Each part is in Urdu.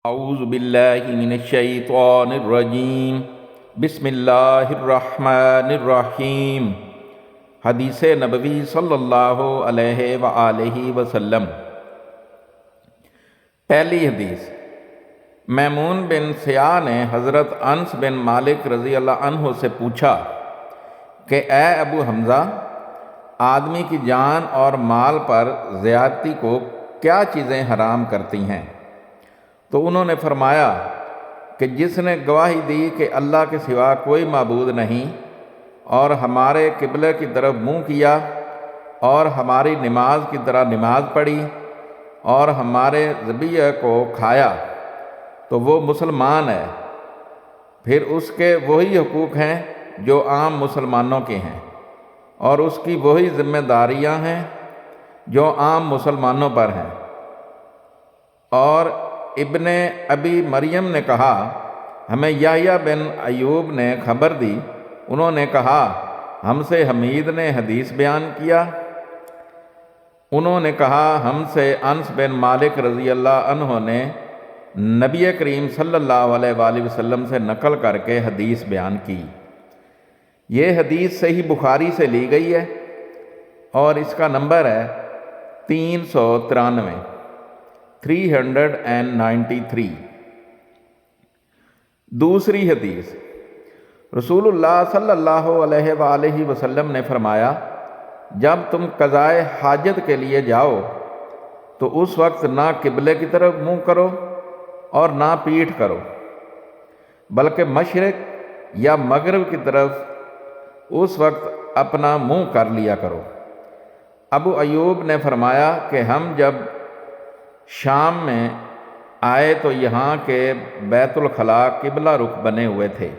اعوذ باللہ من الشیطان الرجیم بسم اللہ الرحمن الرحیم۔ حدیث نبوی صلی اللہ علیہ وآلہ وسلم۔ پہلی حدیث، میمون بن سیاح نے حضرت انس بن مالک رضی اللہ عنہ سے پوچھا کہ اے ابو حمزہ، آدمی کی جان اور مال پر زیادتی کو کیا چیزیں حرام کرتی ہیں؟ تو انہوں نے فرمایا کہ جس نے گواہی دی کہ اللہ کے سوا کوئی معبود نہیں، اور ہمارے قبلے کی طرف منہ کیا، اور ہماری نماز کی طرح نماز پڑھی، اور ہمارے ذبیحہ کو کھایا، تو وہ مسلمان ہے۔ پھر اس کے وہی حقوق ہیں جو عام مسلمانوں کے ہیں، اور اس کی وہی ذمہ داریاں ہیں جو عام مسلمانوں پر ہیں۔ اور ابن ابی مریم نے کہا، ہمیں یحییٰ بن ایوب نے خبر دی، انہوں نے کہا ہم سے حمید نے حدیث بیان کیا، انہوں نے کہا ہم سے انس بن مالک رضی اللہ عنہ نے نبی کریم صلی اللہ علیہ وآلہ وسلم سے نقل کر کے حدیث بیان کی۔ یہ حدیث صحیح بخاری سے لی گئی ہے اور اس کا نمبر ہے 393 393۔ دوسری حدیث، رسول اللہ صلی اللہ علیہ وآلہ وسلم نے فرمایا، جب تم قضائے حاجت کے لیے جاؤ تو اس وقت نہ قبلے کی طرف منہ کرو اور نہ پیٹھ کرو، بلکہ مشرق یا مغرب کی طرف اس وقت اپنا منہ کر لیا کرو۔ ابو ایوب نے فرمایا کہ ہم جب شام میں آئے تو یہاں کے بیت الخلاء قبلہ رخ بنے ہوئے تھے۔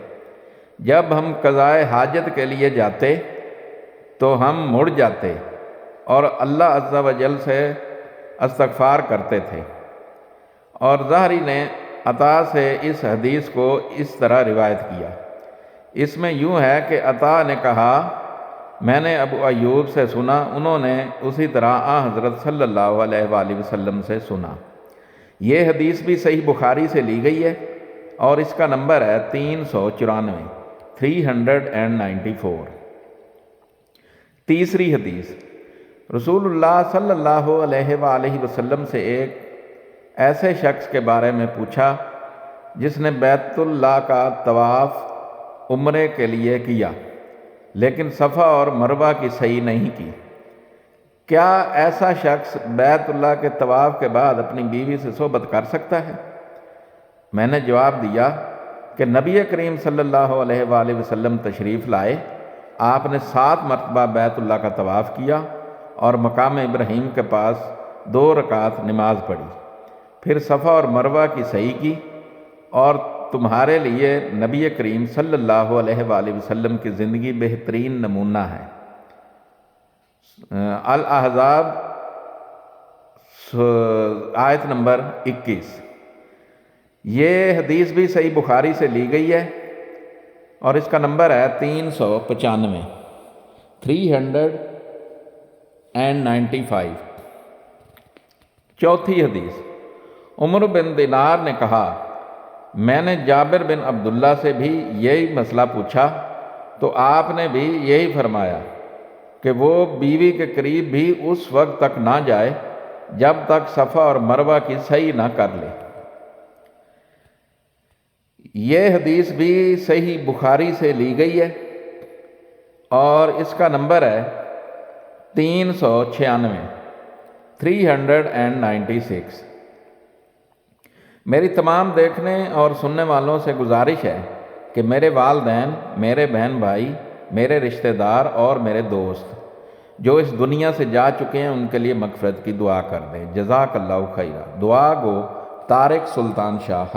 جب ہم قضائے حاجت کے لیے جاتے تو ہم مڑ جاتے اور اللہ عز و جل سے استغفار کرتے تھے۔ اور زہری نے عطا سے اس حدیث کو اس طرح روایت کیا۔ اس میں یوں ہے کہ عطا نے کہا، میں نے ابو ایوب سے سنا، انہوں نے اسی طرح حضرت صلی اللہ علیہ وآلہ وسلم سے سنا۔ یہ حدیث بھی صحیح بخاری سے لی گئی ہے اور اس کا نمبر ہے 394 394۔ تیسری حدیث، رسول اللہ صلی اللہ علیہ وآلہ وسلم سے ایک ایسے شخص کے بارے میں پوچھا جس نے بیت اللہ کا طواف عمرے کے لیے کیا لیکن صفا اور مروہ کی سعی نہیں کی، کیا ایسا شخص بیت اللہ کے طواف کے بعد اپنی بیوی سے صحبت کر سکتا ہے؟ میں نے جواب دیا کہ نبی کریم صلی اللہ علیہ وآلہ وسلم تشریف لائے، آپ نے 7 مرتبہ بیت اللہ کا طواف کیا اور مقام ابراہیم کے پاس 2 رکعت نماز پڑھی، پھر صفا اور مروہ کی سعی کی، اور تمہارے لیے نبی کریم صلی اللہ علیہ وآلہ وسلم کی زندگی بہترین نمونہ ہے۔ الاحزاب آیت نمبر 21۔ یہ حدیث بھی صحیح بخاری سے لی گئی ہے اور اس کا نمبر ہے 395 395۔ چوتھی حدیث، عمر بن دینار نے کہا، میں نے جابر بن عبداللہ سے بھی یہی مسئلہ پوچھا تو آپ نے بھی یہی فرمایا کہ وہ بیوی کے قریب بھی اس وقت تک نہ جائے جب تک صفا اور مروہ کی سعی نہ کر لے۔ یہ حدیث بھی صحیح بخاری سے لی گئی ہے اور اس کا نمبر ہے 396 396۔ میری تمام دیکھنے اور سننے والوں سے گزارش ہے کہ میرے والدین، میرے بہن بھائی، میرے رشتہ دار اور میرے دوست جو اس دنیا سے جا چکے ہیں ان کے لیے مغفرت کی دعا کر دیں۔ جزاک اللہ خیرہ۔ دعا گو طارق سلطان شاہ۔